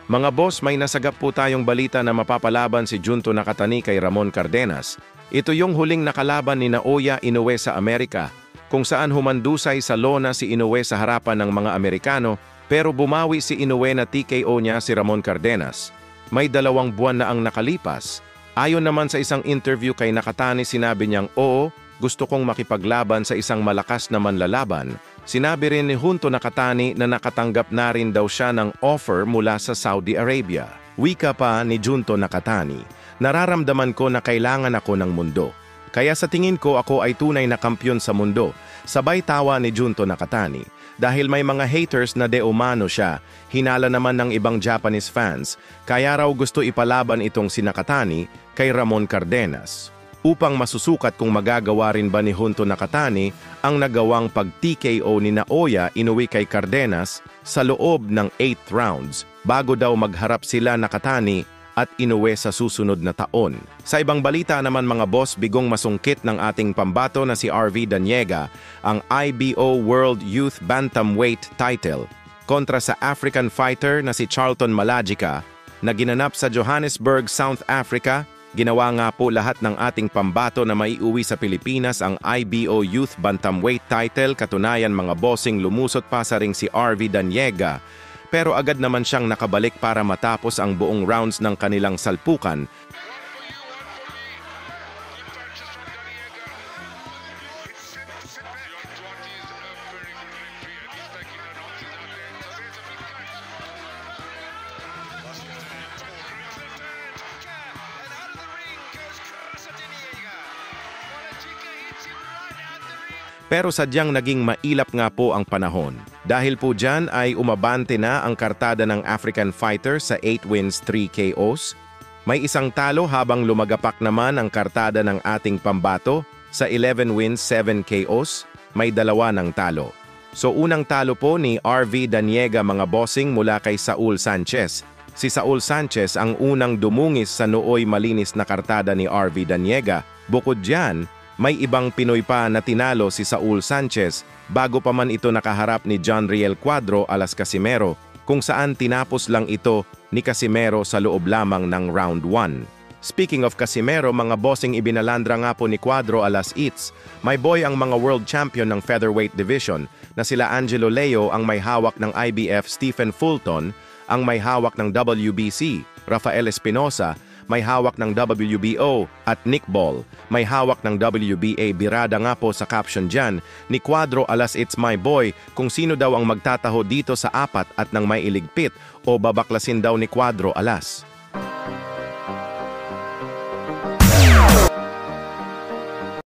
Mga boss, may nasagap po tayong balita na mapapalaban si Junto Nakatani kay Ramon Cardenas. Ito yung huling nakalaban ni Naoya Inoue sa Amerika, kung saan humandusay sa lona si Inoue sa harapan ng mga Amerikano, pero bumawi si Inoue na TKO niya si Ramon Cardenas. May 2 buwan na ang nakalipas. Ayon naman sa isang interview kay Nakatani, sinabi niyang, "Oo, gusto kong makipaglaban sa isang malakas na manlalaban." Sinabi rin ni Junto Nakatani na nakatanggap na rin daw siya ng offer mula sa Saudi Arabia. Wika pa ni Junto Nakatani, "Nararamdaman ko na kailangan ako ng mundo. Kaya sa tingin ko ako ay tunay na kampyon sa mundo." Sabay tawa ni Junto Nakatani. Dahil may mga haters na de umano siya, hinala naman ng ibang Japanese fans, kaya raw gusto ipalaban itong si Nakatani kay Ramon Cardenas, upang masusukat kung magagawa rin ba ni Junto Nakatani ang nagawang pag-TKO ni Naoya Inoue kay Cardenas sa loob ng 8th rounds bago daw magharap sila Nakatani at Inoue sa susunod na taon. Sa ibang balita naman mga boss, bigong masungkit ng ating pambato na si RV Daniega ang IBO World Youth Bantamweight title kontra sa African fighter na si Charlton Malajica na ginanap sa Johannesburg, South Africa. Ginawa nga po lahat ng ating pambato na maiuwi sa Pilipinas ang IBO Youth Bantamweight title. Katunayan mga bossing, lumusot pa sa ring si RV Daniega, pero agad naman siyang nakabalik para matapos ang buong rounds ng kanilang salpukan. Pero sadyang naging mailap nga po ang panahon. Dahil po dyan ay umabante na ang kartada ng African fighter sa 8 wins, 3 KOs. May isang talo habang lumagapak naman ang kartada ng ating pambato sa 11 wins, 7 KOs. May 2 ng talo. So unang talo po ni RV Daniega mga bossing mula kay Saul Sanchez. Si Saul Sanchez ang unang dumungis sa nooy malinis na kartada ni RV Daniega. Bukod dyan, may ibang Pinoy pa na tinalo si Saul Sanchez bago pa man ito nakaharap ni John Riel Cuadro alas Casimero, kung saan tinapos lang ito ni Casimero sa loob lamang ng round 1. Speaking of Casimero, mga bossing, ibinalandra nga po ni Cuadro alas Eats. May boy ang mga world champion ng featherweight division na sila Angelo Leo ang may hawak ng IBF, Stephen Fulton ang may hawak ng WBC, Rafael Espinosa may hawak ng WBO at Nick Ball may hawak ng WBA. Birada nga po sa caption dyan ni Cuadro alas It's My Boy kung sino daw ang magtataho dito sa 4 at nang may iligpit o babaklasin daw ni Cuadro alas.